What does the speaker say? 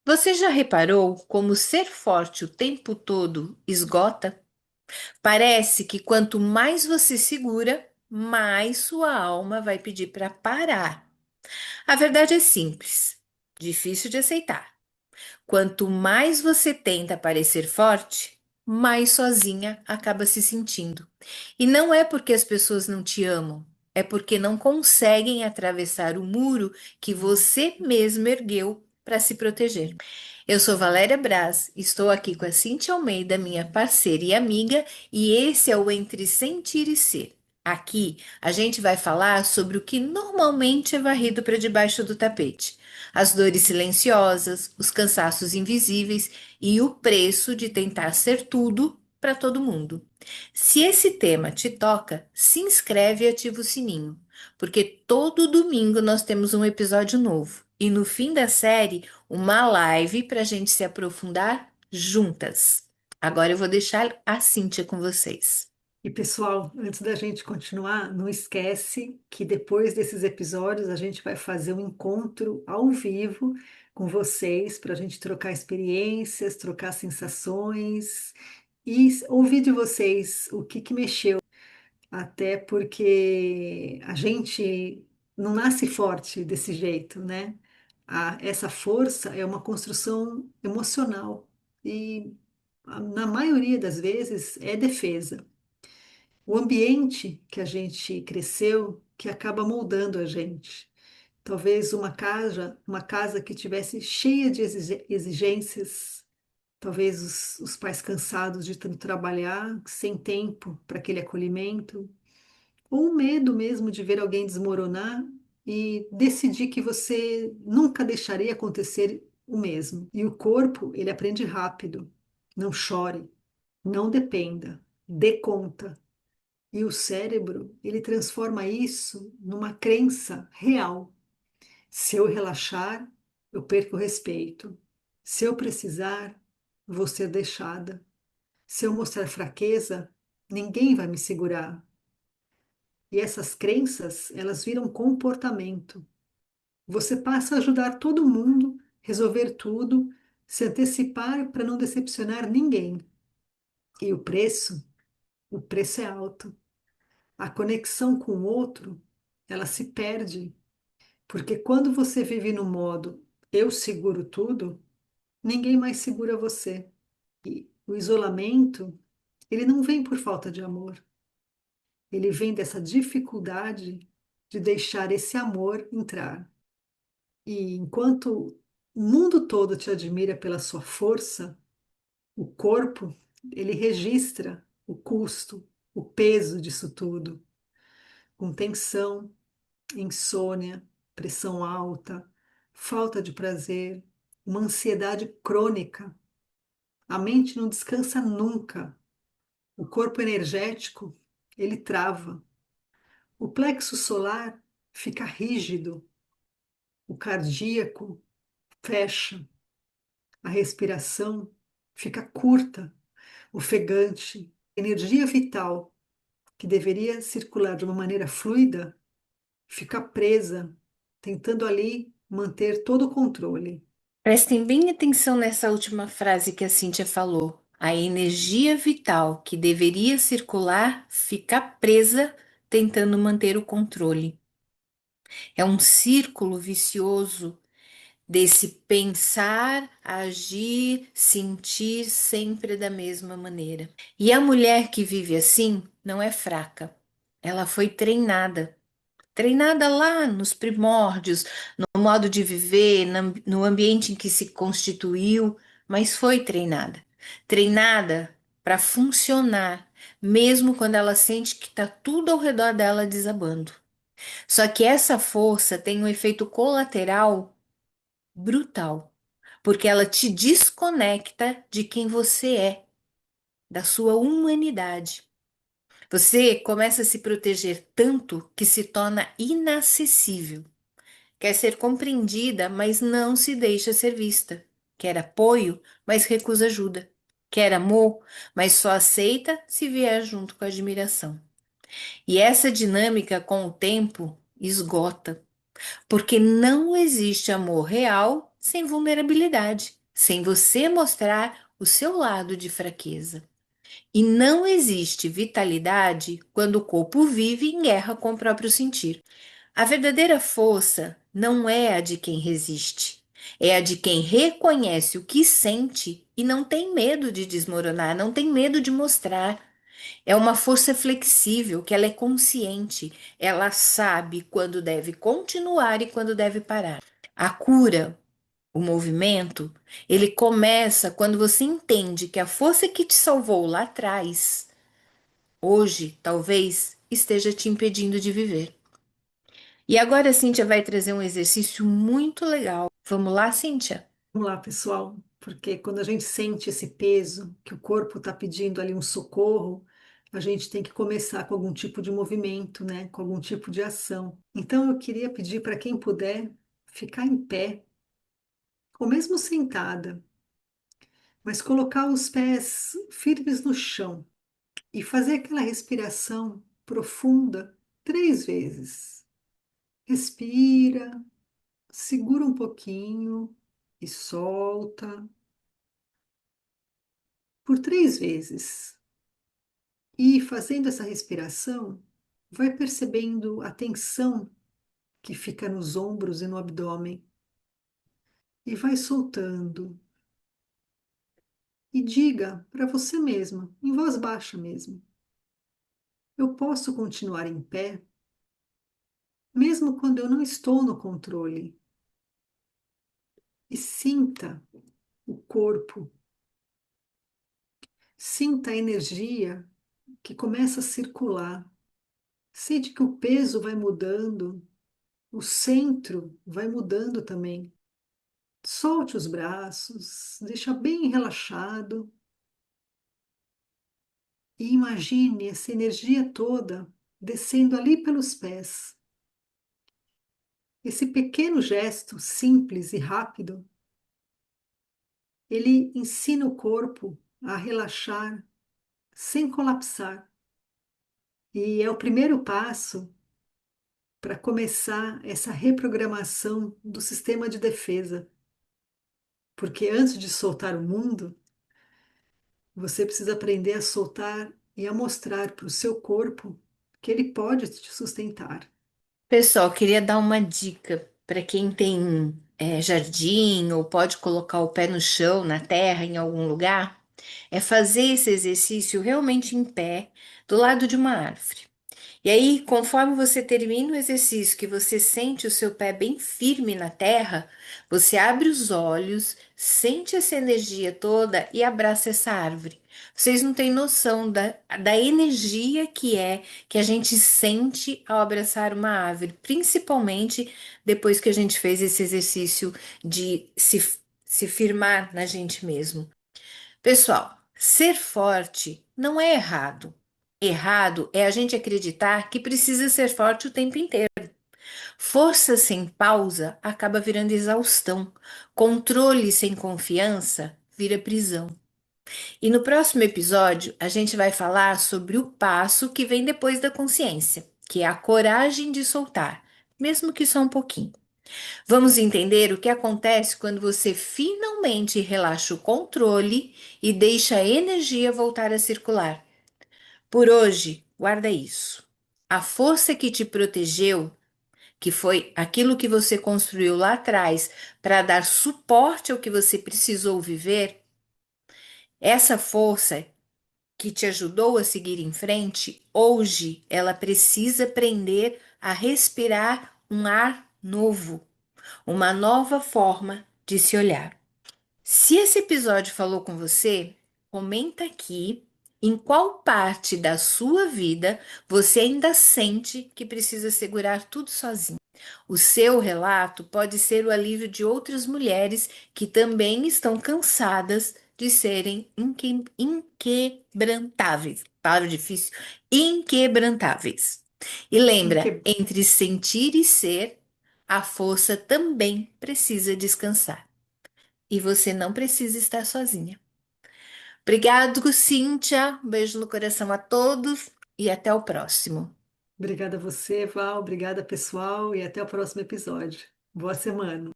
Você já reparou como ser forte o tempo todo esgota? Parece que quanto mais você segura, mais sua alma vai pedir para parar. A verdade é simples, difícil de aceitar. Quanto mais você tenta parecer forte, mais sozinha acaba se sentindo. E não é porque as pessoas não te amam, é porque não conseguem atravessar o muro que você mesmo ergueu para se proteger. Eu sou Valéria Braz, estou aqui com a Cintia Almeida, minha parceira e amiga, e esse é o Entre Sentir e Ser. Aqui a gente vai falar sobre o que normalmente é varrido para debaixo do tapete: as dores silenciosas, os cansaços invisíveis e o preço de tentar ser tudo para todo mundo. Se esse tema te toca, se inscreve e ativa o sininho, porque todo domingo nós temos um episódio novo. E no fim da série, uma live para a gente se aprofundar juntas. Agora eu vou deixar a Cíntia com vocês. E pessoal, antes da gente continuar, não esquece que depois desses episódios a gente vai fazer um encontro ao vivo com vocês para a gente trocar experiências, trocar sensações e ouvir de vocês o que mexeu. Até porque a gente não nasce forte desse jeito, né? Essa força é uma construção emocional e na maioria das vezes é defesa. O ambiente que a gente cresceu que acaba moldando a gente. Talvez uma casa que tivesse cheia de exigências, talvez os pais cansados de tanto trabalhar, sem tempo para aquele acolhimento, ou o medo mesmo de ver alguém desmoronar e decidir que você nunca deixaria acontecer o mesmo. E o corpo, ele aprende rápido. Não chore, não dependa, dê conta. E o cérebro, ele transforma isso numa crença real. Se eu relaxar, eu perco o respeito. Se eu precisar, vou ser deixada. Se eu mostrar fraqueza, ninguém vai me segurar. E essas crenças, elas viram comportamento. Você passa a ajudar todo mundo, resolver tudo, se antecipar para não decepcionar ninguém. E o preço é alto. A conexão com o outro, ela se perde, porque quando você vive no modo eu seguro tudo, ninguém mais segura você. E o isolamento, ele não vem por falta de amor, ele vem dessa dificuldade de deixar esse amor entrar. E enquanto o mundo todo te admira pela sua força, o corpo, ele registra o custo, o peso disso tudo, com tensão, insônia, pressão alta, falta de prazer, uma ansiedade crônica. A mente não descansa nunca. O corpo energético, ele trava. O plexo solar fica rígido. O cardíaco fecha. A respiração fica curta, ofegante. A energia vital, que deveria circular de uma maneira fluida, fica presa, tentando ali manter todo o controle. Prestem bem atenção nessa última frase que a Cíntia falou. A energia vital que deveria circular fica presa tentando manter o controle. É um círculo vicioso desse pensar, agir, sentir sempre da mesma maneira. E a mulher que vive assim não é fraca. Ela foi treinada. Treinada lá nos primórdios, no modo de viver, no ambiente em que se constituiu, mas foi treinada. Treinada para funcionar, mesmo quando ela sente que está tudo ao redor dela desabando. Só que essa força tem um efeito colateral brutal, porque ela te desconecta de quem você é, da sua humanidade. Você começa a se proteger tanto que se torna inacessível. Quer ser compreendida, mas não se deixa ser vista. Quer apoio, mas recusa ajuda. Quer amor, mas só aceita se vier junto com a admiração. E essa dinâmica, com o tempo, esgota, porque não existe amor real sem vulnerabilidade, sem você mostrar o seu lado de fraqueza. E não existe vitalidade quando o corpo vive em guerra com o próprio sentir. A verdadeira força não é a de quem resiste, é a de quem reconhece o que sente e não tem medo de desmoronar, não tem medo de mostrar. É uma força flexível, que ela é consciente, ela sabe quando deve continuar e quando deve parar. A cura, o movimento, ele começa quando você entende que a força que te salvou lá atrás, hoje, talvez, esteja te impedindo de viver. E agora a Cíntia vai trazer um exercício muito legal. Vamos lá, Cíntia? Vamos lá, pessoal, porque quando a gente sente esse peso, que o corpo está pedindo ali um socorro, a gente tem que começar com algum tipo de movimento, né? Com algum tipo de ação. Então, eu queria pedir para quem puder ficar em pé, ou mesmo sentada, mas colocar os pés firmes no chão e fazer aquela respiração profunda 3 vezes. Respira, segura um pouquinho e solta por 3 vezes. E fazendo essa respiração, vai percebendo a tensão que fica nos ombros e no abdômen e vai soltando. E diga para você mesma, em voz baixa mesmo: eu posso continuar em pé, mesmo quando eu não estou no controle. E sinta o corpo, sinta a energia que começa a circular. Sente que o peso vai mudando, o centro vai mudando também. Solte os braços, deixa bem relaxado e imagine essa energia toda descendo ali pelos pés. Esse pequeno gesto simples e rápido, ele ensina o corpo a relaxar sem colapsar. E é o primeiro passo para começar essa reprogramação do sistema de defesa. Porque antes de soltar o mundo, você precisa aprender a soltar e a mostrar para o seu corpo que ele pode te sustentar. Pessoal, queria dar uma dica para quem tem jardim ou pode colocar o pé no chão, na terra, em algum lugar, é fazer esse exercício realmente em pé, do lado de uma árvore. E aí, conforme você termina o exercício, que você sente o seu pé bem firme na terra, você abre os olhos, sente essa energia toda e abraça essa árvore. Vocês não têm noção da energia que a gente sente ao abraçar uma árvore, principalmente depois que a gente fez esse exercício de se firmar na gente mesmo. Pessoal, ser forte não é errado. Errado é a gente acreditar que precisa ser forte o tempo inteiro. Força sem pausa acaba virando exaustão. Controle sem confiança vira prisão. E no próximo episódio, a gente vai falar sobre o passo que vem depois da consciência, que é a coragem de soltar, mesmo que só um pouquinho. Vamos entender o que acontece quando você finalmente relaxa o controle e deixa a energia voltar a circular. Por hoje, guarda isso. A força que te protegeu, que foi aquilo que você construiu lá atrás para dar suporte ao que você precisou viver, essa força que te ajudou a seguir em frente, hoje ela precisa aprender a respirar um ar novo, uma nova forma de se olhar. Se esse episódio falou com você, comenta aqui em qual parte da sua vida você ainda sente que precisa segurar tudo sozinho. O seu relato pode ser o alívio de outras mulheres que também estão cansadas de serem inquebrantáveis. Palavra difícil. Inquebrantáveis. E lembra, Inque- entre sentir e ser, a força também precisa descansar. E você não precisa estar sozinha. Obrigado, Cíntia. Um beijo no coração a todos e até o próximo. Obrigada a você, Val. Obrigada, pessoal. E até o próximo episódio. Boa semana.